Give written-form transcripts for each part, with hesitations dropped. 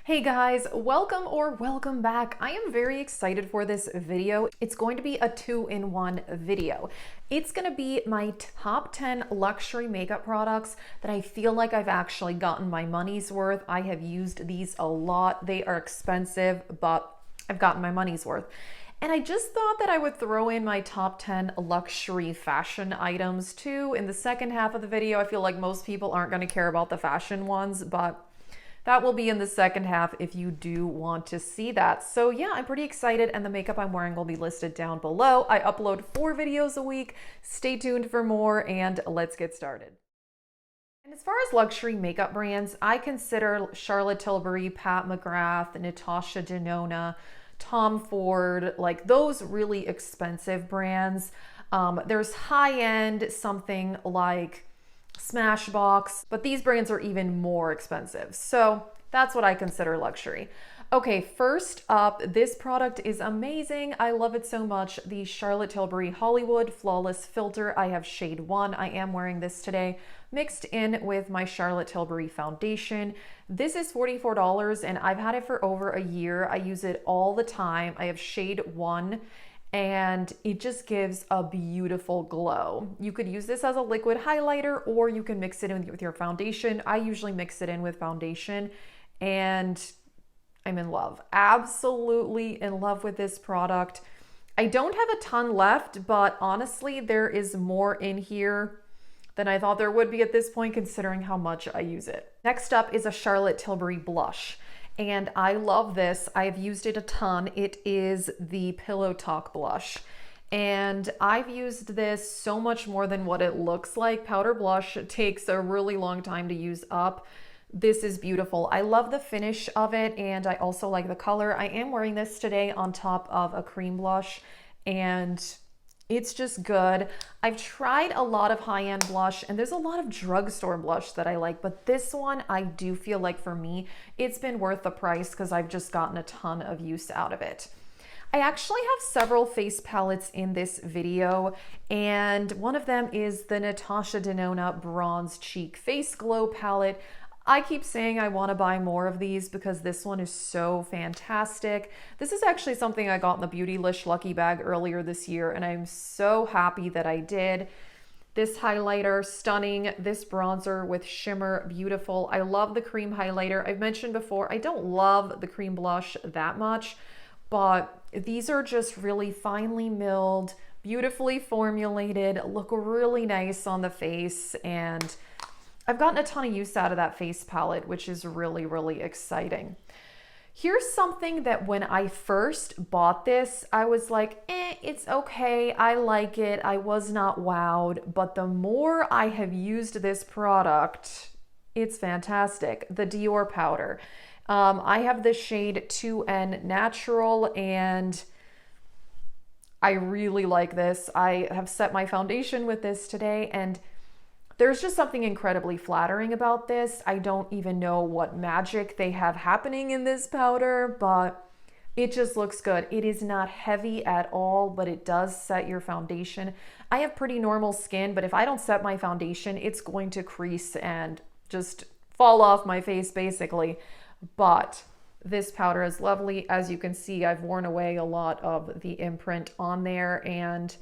Hey guys, welcome back. I am very excited for this video. It's going to be a 2-in-1 video. It's going to be my top 10 luxury makeup products that I feel like I've actually gotten my money's worth. I have used these a lot. They are expensive, but I've gotten my money's worth. And I just thought that I would throw in my top 10 luxury fashion items too in the second half of the video. I feel like most people aren't going to care about the fashion ones, but that will be in the second half if you do want to see that. So yeah, I'm pretty excited, and the makeup I'm wearing will be listed down below. I upload 4 videos a week. Stay tuned for more, and let's get started. And as far as luxury makeup brands, I consider Charlotte Tilbury, Pat McGrath, Natasha Denona, Tom Ford, like those really expensive brands. There's high-end, something like Smashbox, but these brands are even more expensive. So that's what I consider luxury. Okay, first up, this product is amazing. I love it so much. The Charlotte Tilbury Hollywood Flawless Filter. I have shade 1. I am wearing this today, mixed in with my Charlotte Tilbury foundation. This is $44 and I've had it for over a year. I use it all the time. I have shade 1. And it just gives a beautiful glow. You could use this as a liquid highlighter, or you can mix it in with your foundation. I usually mix it in with foundation, and I'm in love. Absolutely in love with this product. I don't have a ton left, but honestly, there is more in here than I thought there would be at this point, considering how much I use it. Next up is a Charlotte Tilbury blush. And I love this. I've used it a ton. It is the Pillow Talk blush. And I've used this so much more than what it looks like. Powder blush takes a really long time to use up. This is beautiful. I love the finish of it, and I also like the color. I am wearing this today on top of a cream blush, and it's just good. I've tried a lot of high-end blush, and there's a lot of drugstore blush that I like, but this one, I do feel like for me, it's been worth the price because I've just gotten a ton of use out of it. I actually have several face palettes in this video, and one of them is the Natasha Denona Bronze Cheek Face Glow palette. I keep saying I want to buy more of these because this one is so fantastic. This is actually something I got in the Beautylish Lucky Bag earlier this year, and I'm so happy that I did. This highlighter, stunning. This bronzer with shimmer, beautiful. I love the cream highlighter. I've mentioned before, I don't love the cream blush that much, but these are just really finely milled, beautifully formulated, look really nice on the face, and I've gotten a ton of use out of that face palette, which is really, really exciting. Here's something that when I first bought this, I was like, it's okay. I like it. I was not wowed. But the more I have used this product, it's fantastic. The Dior powder. I have the shade 2N Natural, and I really like this. I have set my foundation with this today, and there's just something incredibly flattering about this. I don't even know what magic they have happening in this powder, but it just looks good. It is not heavy at all, but it does set your foundation. I have pretty normal skin, but if I don't set my foundation, it's going to crease and just fall off my face basically. But this powder is lovely. As you can see, I've worn away a lot of the imprint on there, and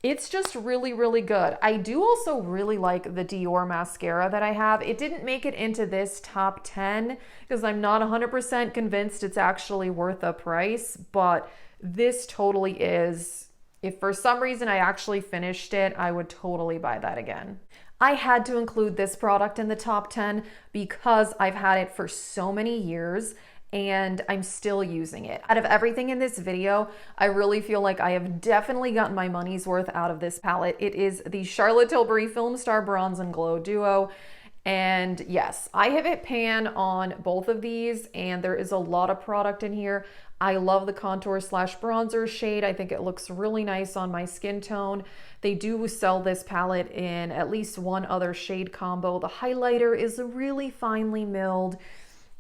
it's just really, really good. I do also really like the Dior mascara that I have. It didn't make it into this top 10 because I'm not 100% convinced it's actually worth the price, but this totally is. If for some reason I actually finished it, I would totally buy that again. I had to include this product in the top 10 because I've had it for so many years, and I'm still using it. Out of everything in this video, I really feel like I have definitely gotten my money's worth out of this palette. It is the Charlotte Tilbury Film Star Bronze and Glow Duo. And yes, I have hit pan on both of these, and there is a lot of product in here. I love the contour slash bronzer shade. I think it looks really nice on my skin tone. They do sell this palette in at least one other shade combo. The highlighter is really finely milled.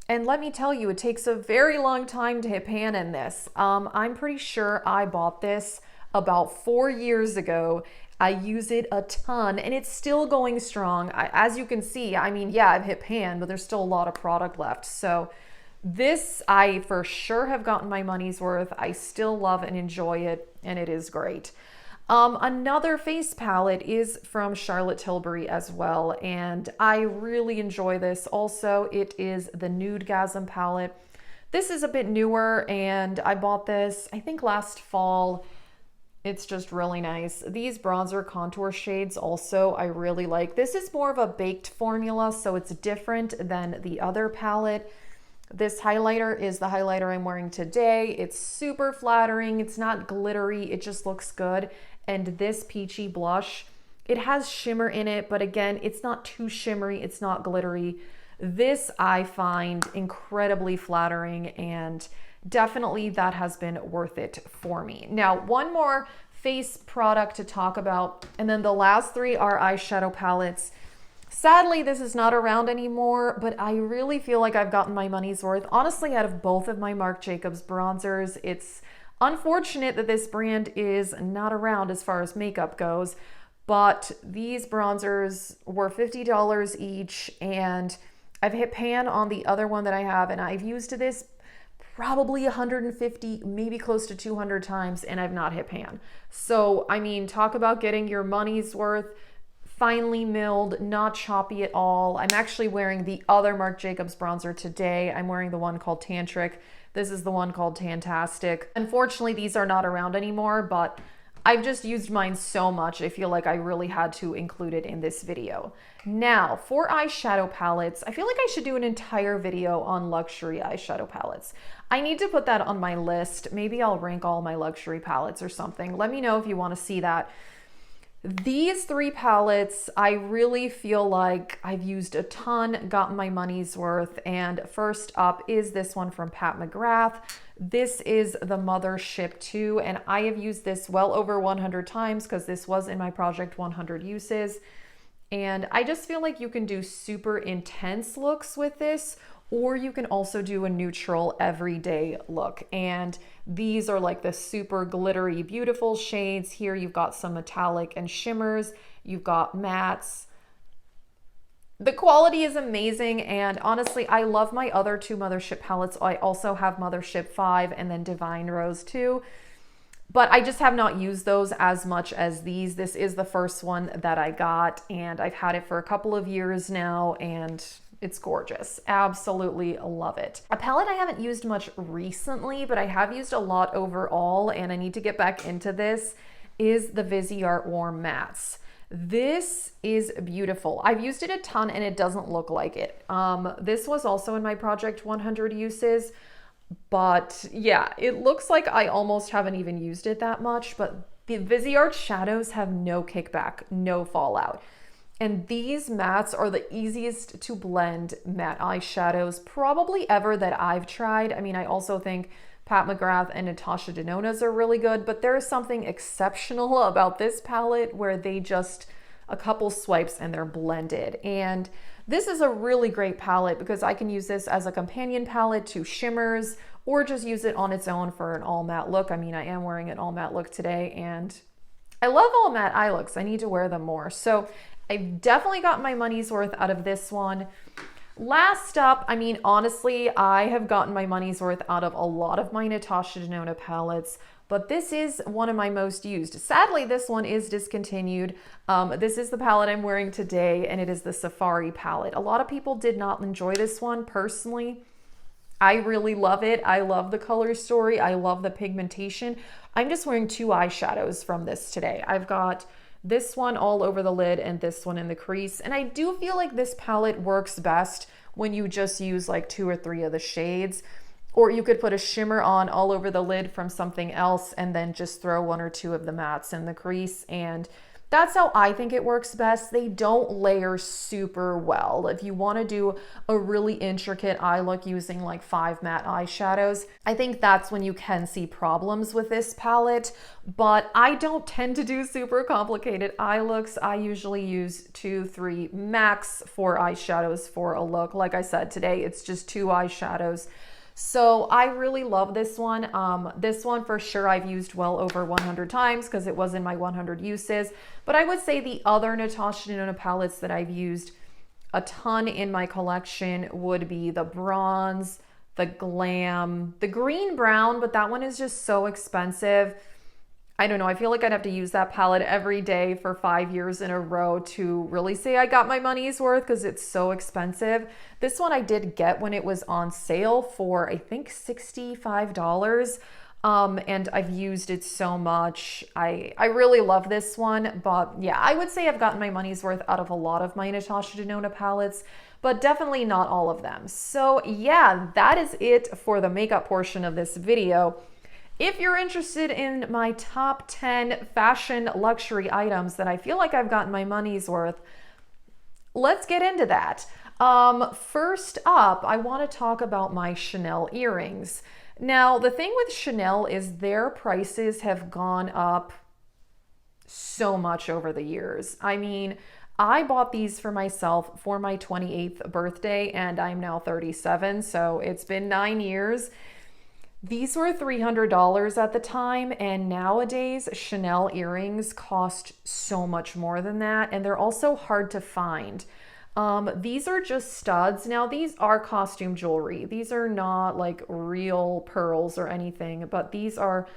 And let me tell you, it takes a very long time to hit pan in this. I'm pretty sure I bought this about 4 years ago. I use it a ton and it's still going strong. As you can see, I mean, yeah, I've hit pan, but there's still a lot of product left. So This, I for sure have gotten my money's worth. I still love and enjoy it, and it is great. Another face palette is from Charlotte Tilbury as well, and I really enjoy this. Also, it is the Nudegasm palette. This is a bit newer, and I bought this, I think, last fall. It's just really nice. These bronzer contour shades also I really like. This is more of a baked formula, so it's different than the other palette. This highlighter is the highlighter I'm wearing today. It's super flattering. It's not glittery. It just looks good. And this peachy blush, it has shimmer in it, but again, it's not too shimmery. It's not glittery. This I find incredibly flattering, and definitely that has been worth it for me. Now, one more face product to talk about, and then the last three are eyeshadow palettes. Sadly, this is not around anymore, but I really feel like I've gotten my money's worth. Honestly, out of both of my Marc Jacobs bronzers, it's unfortunate that this brand is not around as far as makeup goes, but these bronzers were $50 each, and I've hit pan on the other one that I have, and I've used this probably 150, maybe close to 200 times, and I've not hit pan. So, I mean, talk about getting your money's worth. Finely milled, not choppy at all. I'm actually wearing the other Marc Jacobs bronzer today. I'm wearing the one called Tantric. This is the one called Tantastic. Unfortunately, these are not around anymore, but I've just used mine so much, I feel like I really had to include it in this video. Now, for eyeshadow palettes, I feel like I should do an entire video on luxury eyeshadow palettes. I need to put that on my list. Maybe I'll rank all my luxury palettes or something. Let me know if you want to see that. These three palettes, I really feel like I've used a ton, gotten my money's worth. And first up is this one from Pat McGrath. This is the Mothership 2, and I have used this well over 100 times because this was in my project 100 uses. And I just feel like you can do super intense looks with this, or you can also do a neutral everyday look. And these are like the super glittery, beautiful shades. Here you've got some metallic and shimmers. You've got mattes. The quality is amazing, and honestly, I love my other two Mothership palettes. I also have Mothership 5 and then Divine Rose 2, but I just have not used those as much as these. This is the first one that I got, and I've had it for a couple of years now, and it's gorgeous. Absolutely love it. A palette I haven't used much recently, but I have used a lot overall, and I need to get back into this, is the Viseart Warm Mattes. This is beautiful. I've used it a ton and it doesn't look like it. This was also in my project 100 uses, but yeah, it looks like I almost haven't even used it that much, but the Viseart shadows have no kickback, no fallout. And these mattes are the easiest to blend matte eyeshadows probably ever that I've tried. I mean, I also think Pat McGrath and Natasha Denona's are really good, but there's something exceptional about this palette where they just, a couple swipes and they're blended. And this is a really great palette because I can use this as a companion palette to shimmers or just use it on its own for an all matte look. I mean, I am wearing an all matte look today and I love all matte eye looks. I need to wear them more. So I've definitely got my money's worth out of this one. Last up, I mean, honestly, I have gotten my money's worth out of a lot of my Natasha Denona palettes, but this is one of my most used. Sadly, this one is discontinued. This is the palette I'm wearing today, and it is the Safari palette. A lot of people did not enjoy this one. Personally, I really love it. I love the color story. I love the pigmentation. I'm just wearing two eyeshadows from this today. I've got this one all over the lid and this one in the crease. And I do feel like this palette works best when you just use like 2 or 3 of the shades, or you could put a shimmer on all over the lid from something else and then just throw 1 or 2 of the mattes in the crease. And that's how I think it works best. They don't layer super well. If you want to do a really intricate eye look using like 5 matte eyeshadows, I think that's when you can see problems with this palette. But I don't tend to do super complicated eye looks. I usually use 2, 3, max 4 eyeshadows for a look. Like I said, today it's just 2 eyeshadows. So I really love this one. This one for sure I've used well over 100 times because it was in my 100 uses. But I would say the other Natasha Denona palettes that I've used a ton in my collection would be the Bronze, the Glam, the green brown, but that one is just so expensive. I don't know. I feel like I'd have to use that palette every day for 5 years in a row to really say I got my money's worth because it's so expensive. This one I did get when it was on sale for, I think, $65. And I've used it so much. I really love this one, but yeah, I would say I've gotten my money's worth out of a lot of my Natasha Denona palettes, but definitely not all of them. So yeah, that is it for the makeup portion of this video. If you're interested in my top 10 fashion luxury items that I feel like I've gotten my money's worth, let's get into that. First up, I want to talk about my Chanel earrings. Now, the thing with Chanel is their prices have gone up so much over the years. I mean, I bought these for myself for my 28th birthday, and I'm now 37, so it's been 9 years. These were $300 at the time, and nowadays Chanel earrings cost so much more than that, and they're also hard to find. These are just studs. Now, these are costume jewelry. These are not like real pearls or anything, but these are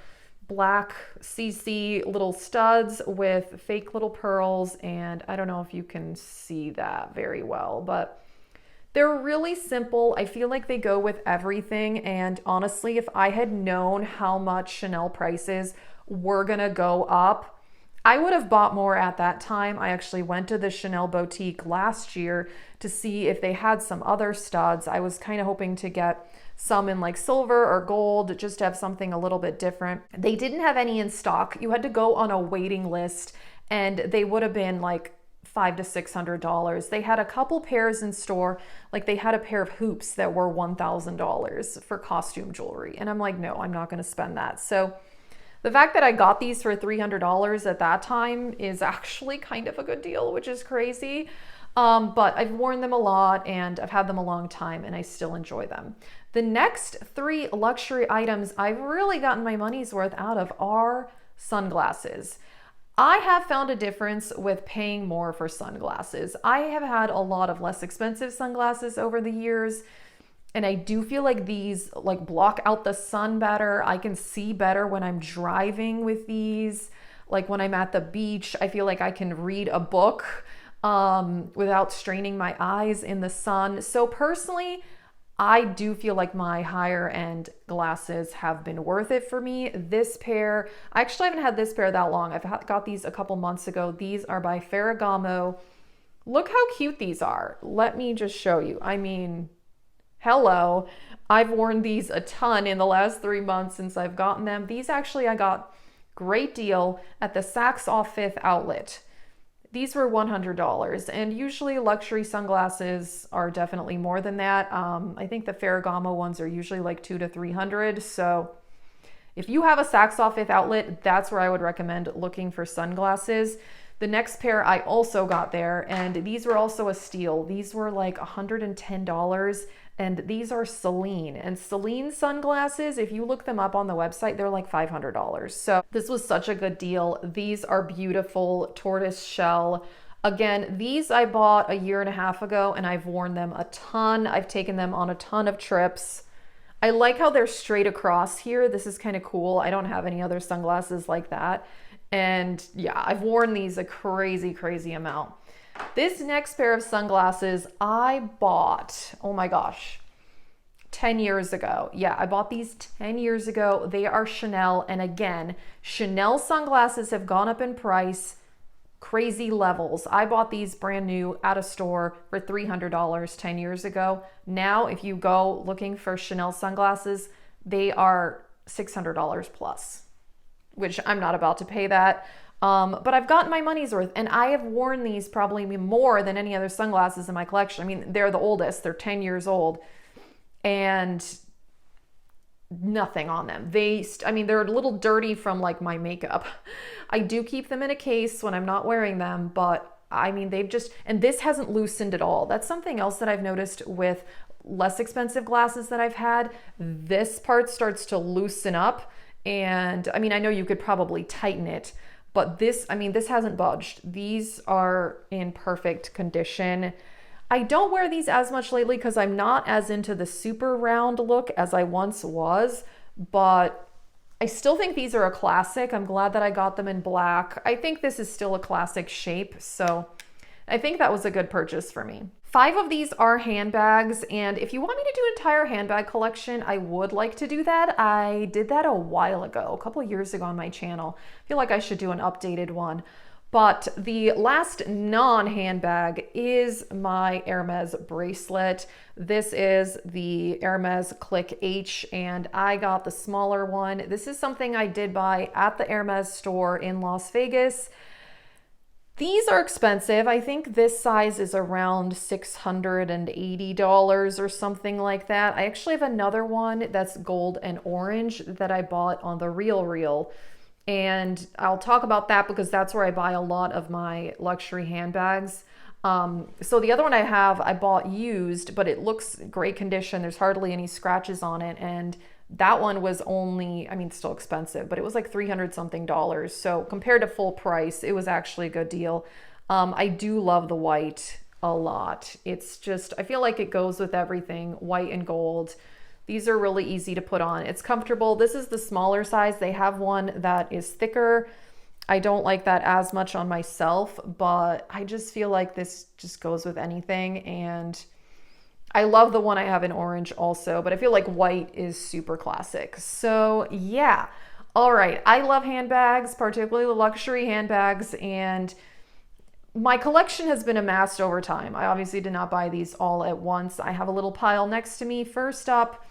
black CC little studs with fake little pearls, and I don't know if you can see that very well, but they're really simple. I feel like they go with everything. And honestly, if I had known how much Chanel prices were gonna go up, I would have bought more at that time. I actually went to the Chanel boutique last year to see if they had some other studs. I was kind of hoping to get some in like silver or gold, just to have something a little bit different. They didn't have any in stock. You had to go on a waiting list, and they would have been like $500 to $600. They had a couple pairs in store. Like they had a pair of hoops that were $1,000 for costume jewelry. And I'm like, no, I'm not going to spend that. So the fact that I got these for $300 at that time is actually kind of a good deal, which is crazy. But I've worn them a lot and I've had them a long time and I still enjoy them. The next three luxury items I've really gotten my money's worth out of are sunglasses. I have found a difference with paying more for sunglasses. I have had a lot of less expensive sunglasses over the years, and I do feel like these like block out the sun better. I can see better when I'm driving with these. Like when I'm at the beach, I feel like I can read a book without straining my eyes in the sun. So personally, I do feel like my higher end glasses have been worth it for me. This pair, I actually haven't had this pair that long. I've got these a couple months ago. These are by Ferragamo. Look how cute these are. Let me just show you. I mean, hello. I've worn these a ton in the last 3 months since I've gotten them. These actually I got great deal at the Saks Off Fifth outlet. These were $100, and usually luxury sunglasses are definitely more than that. I think the Ferragamo ones are usually like $200 to $300. So if you have a Saks Off Fifth outlet, that's where I would recommend looking for sunglasses. The next pair I also got there, and these were also a steal. These were like $110, and these are Celine. And Celine sunglasses, if you look them up on the website, they're like $500. So this was such a good deal. These are beautiful tortoise shell. Again, these I bought a year and a half ago, and I've worn them a ton. I've taken them on a ton of trips. I like how they're straight across here. This is kind of cool. I don't have any other sunglasses like that. And yeah, I've worn these a crazy, crazy amount. This next pair of sunglasses I bought, oh my gosh, 10 years ago. Yeah, I bought these 10 years ago. They are Chanel. And again, Chanel sunglasses have gone up in price, crazy levels. I bought these brand new at a store for $300 10 years ago. Now, if you go looking for Chanel sunglasses, they are $600 plus, which I'm not about to pay that. But I've gotten my money's worth, and I have worn these probably more than any other sunglasses in my collection. I mean, they're the oldest, they're 10 years old, and nothing on them. I mean, they're a little dirty from like my makeup. I do keep them in a case when I'm not wearing them, but I mean, and this hasn't loosened at all. That's something else that I've noticed with less expensive glasses that I've had. This part starts to loosen up, and I mean, I know you could probably tighten it, but this hasn't budged. These are in perfect condition. I don't wear these as much lately because I'm not as into the super round look as I once was, but I still think these are a classic. I'm glad that I got them in black. I think this is still a classic shape, so I think that was a good purchase for me. 5 of these are handbags, and if you want me to do an entire handbag collection, I would like to do that. I did that a while ago, a couple years ago on my channel. I feel like I should do an updated one. But the last non-handbag is my Hermes bracelet. This is the Hermes Click H, and I got the smaller one. This is something I did buy at the Hermes store in Las Vegas. These are expensive. I think this size is around $680 or something like that. I actually have another one that's gold and orange that I bought on the RealReal. And I'll talk about that because that's where I buy a lot of my luxury handbags. So the other one I have, I bought used, but it looks great condition. There's hardly any scratches on it. And that one was only, I mean, still expensive, but it was like 300 something dollars. So compared to full price, it was actually a good deal. I do love the white a lot. It's just, I feel like it goes with everything, white and gold. These are really easy to put on. It's comfortable. This is the smaller size. They have one that is thicker. I don't like that as much on myself, but I just feel like this just goes with anything. And I love the one I have in orange also, but I feel like white is super classic. So yeah. All right. I love handbags, particularly luxury handbags, and my collection has been amassed over time. I obviously did not buy these all at once. I have a little pile next to me. First up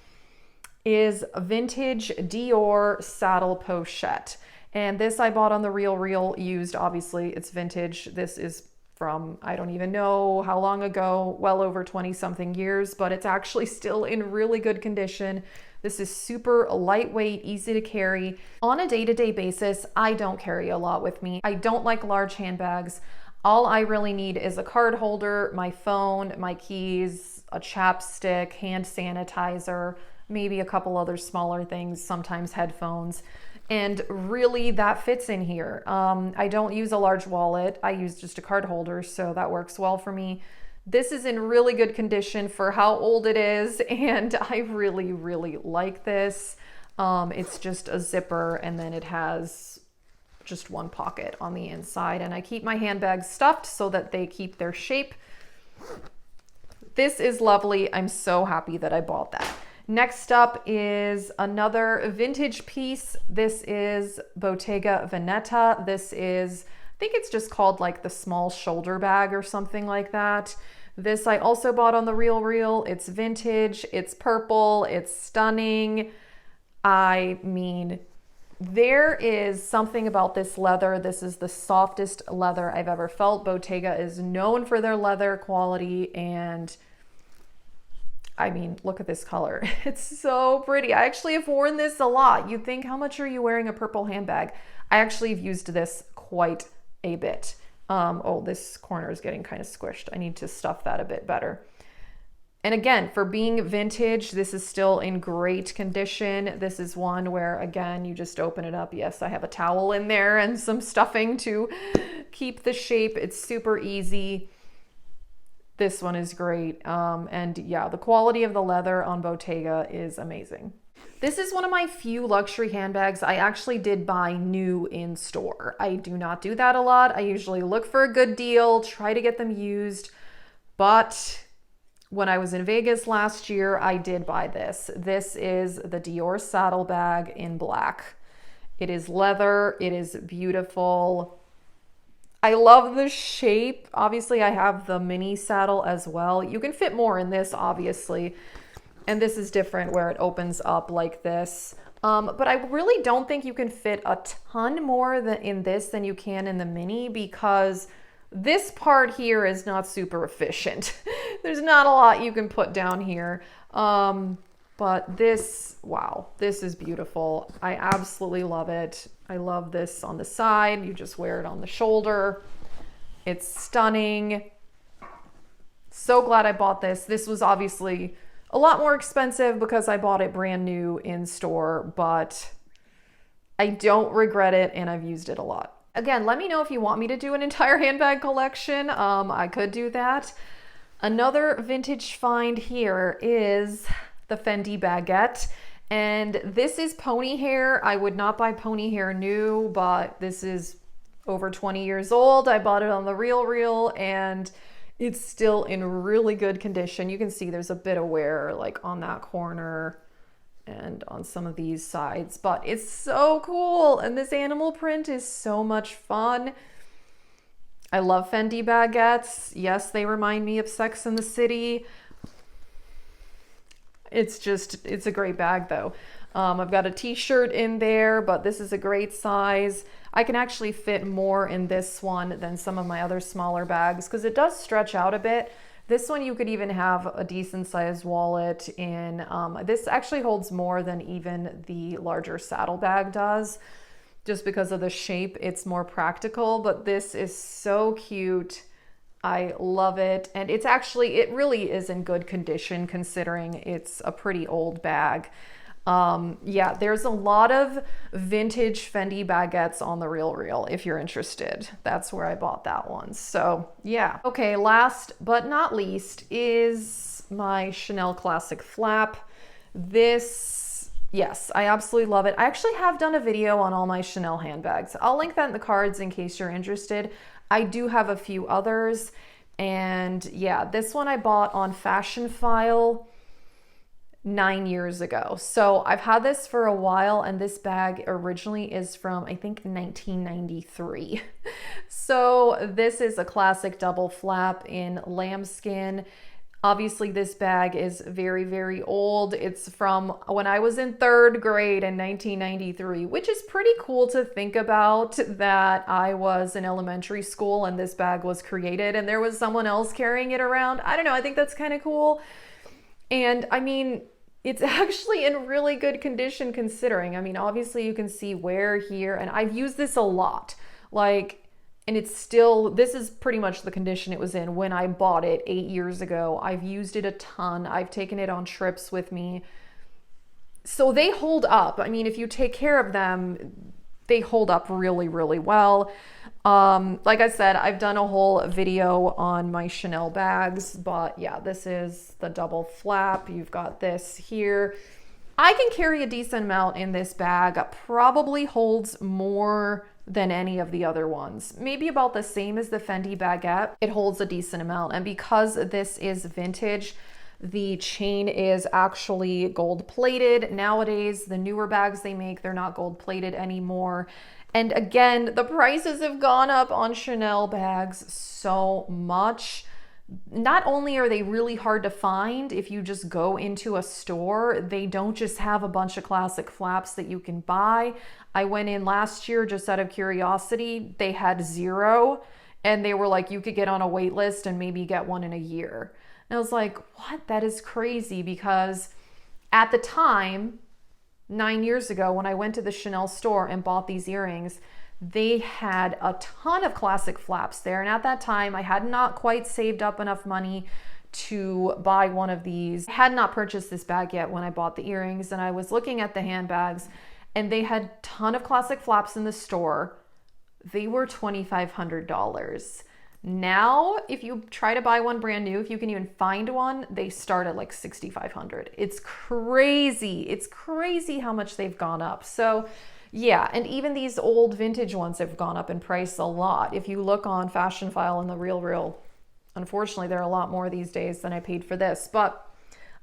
is a vintage Dior saddle pochette. And this I bought on the RealReal used. Obviously, it's vintage. This is from, I don't even know how long ago, well over 20 something years, but it's actually still in really good condition. This is super lightweight, easy to carry. On a day-to-day basis, I don't carry a lot with me. I don't like large handbags. All I really need is a card holder, my phone, my keys, a chapstick, hand sanitizer, maybe a couple other smaller things, sometimes headphones. And really that fits in here. I don't use a large wallet. I use just a card holder, so that works well for me. This is in really good condition for how old it is, and I really, really like this. It's just a zipper, and then it has just one pocket on the inside, and I keep my handbags stuffed so that they keep their shape. This is lovely. I'm so happy that I bought that. Next up is another vintage piece. This is Bottega Veneta. This is, I think it's just called like the small shoulder bag or something like that. This I also bought on the RealReal. It's vintage, it's purple, it's stunning. I mean, there is something about this leather. This is the softest leather I've ever felt. Bottega is known for their leather quality, and I mean, look at this color. It's so pretty. I actually have worn this a lot. You'd think, how much are you wearing a purple handbag? I actually have used this quite a bit. Oh, this corner is getting kind of squished. I need to stuff that a bit better. And again, for being vintage, this is still in great condition. This is one where, again, you just open it up. Yes, I have a towel in there and some stuffing to keep the shape. It's super easy. This one is great. And yeah, the quality of the leather on Bottega is amazing. This is one of my few luxury handbags I actually did buy new in store. I do not do that a lot. I usually look for a good deal, try to get them used. But when I was in Vegas last year, I did buy this. This is the Dior saddlebag in black. It is leather. It is beautiful. I love the shape. Obviously, I have the mini saddle as well. You can fit more in this, obviously. And this is different where it opens up like this. But I really don't think you can fit a ton more in this than you can in the mini, because this part here is not super efficient. There's not a lot you can put down here. But this, wow, this is beautiful. I absolutely love it. I love this on the side. You just wear it on the shoulder. It's stunning. So glad I bought this. This was obviously a lot more expensive because I bought it brand new in store, but I don't regret it, and I've used it a lot. Again, let me know if you want me to do an entire handbag collection. I could do that. Another vintage find here is the Fendi baguette. And this is pony hair. I would not buy pony hair new, but this is over 20 years old. I bought it on the RealReal and it's still in really good condition. You can see there's a bit of wear like on that corner and on some of these sides, but it's so cool. And this animal print is so much fun. I love Fendi baguettes. Yes, they remind me of Sex and the City. It's a great bag though. I've got a t-shirt in there, but this is a great size. I can actually fit more in this one than some of my other smaller bags because it does stretch out a bit. This one you could even have a decent sized wallet in. This actually holds more than even the larger saddle bag does. Just because of the shape, it's more practical, but this is so cute. I love it. And it really is in good condition considering it's a pretty old bag. Yeah, there's a lot of vintage Fendi baguettes on the RealReal if you're interested. That's where I bought that one. So yeah. Okay, last but not least is my Chanel Classic Flap. Yes, I absolutely love it. I actually have done a video on all my Chanel handbags. I'll link that in the cards in case you're interested. I do have a few others. And yeah, this one I bought on Fashion File 9 years ago. So I've had this for a while and this bag originally is from, I think, 1993. So this is a classic double flap in lambskin. Obviously, this bag is very, very old. It's from when I was in 3rd grade in 1993, which is pretty cool to think about that I was in elementary school and this bag was created and there was someone else carrying it around. I don't know. I think that's kind of cool. And I mean, it's actually in really good condition considering. I mean, obviously you can see wear here and I've used this a lot. And it's still, this is pretty much the condition it was in when I bought it 8 years ago. I've used it a ton. I've taken it on trips with me. So they hold up. I mean, if you take care of them, they hold up really, really well. Like I said, I've done a whole video on my Chanel bags, but yeah, this is the double flap. You've got this here. I can carry a decent amount in this bag. Probably holds more than any of the other ones. Maybe about the same as the Fendi baguette. It holds a decent amount. And because this is vintage, the chain is actually gold plated. Nowadays, the newer bags they make, they're not gold plated anymore. And again, the prices have gone up on Chanel bags so much. Not only are they really hard to find if you just go into a store, they don't just have a bunch of classic flaps that you can buy. I went in last year just out of curiosity. They had 0 and they were like, you could get on a wait list and maybe get one in a year. And I was like, what? That is crazy because at the time, 9 years ago, when I went to the Chanel store and bought these earrings, they had a ton of classic flaps there. And at that time, I had not quite saved up enough money to buy one of these. I had not purchased this bag yet when I bought the earrings, and I was looking at the handbags and they had a ton of classic flaps in the store. They were $2,500. Now, if you try to buy one brand new, if you can even find one, they start at like $6,500. It's crazy. It's crazy how much they've gone up. So yeah, and even these old vintage ones have gone up in price a lot. If you look on Fashion File and the RealReal, unfortunately, there are a lot more these days than I paid for this, but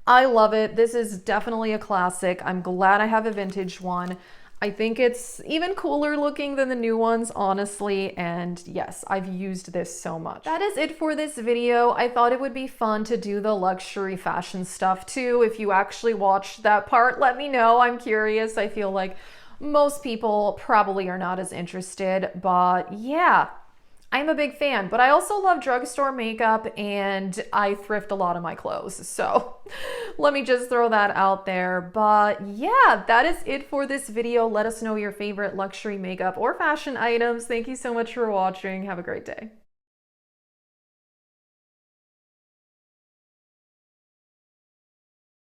I love it. This is definitely a classic. I'm glad I have a vintage one. I think it's even cooler looking than the new ones, honestly. And yes, I've used this so much. That is it for this video. I thought it would be fun to do the luxury fashion stuff too. If you actually watched that part, let me know. I'm curious. I feel like most people probably are not as interested, but yeah, I'm a big fan. But I also love drugstore makeup and I thrift a lot of my clothes. So let me just throw that out there. But yeah, that is it for this video. Let us know your favorite luxury makeup or fashion items. Thank you so much for watching. Have a great day.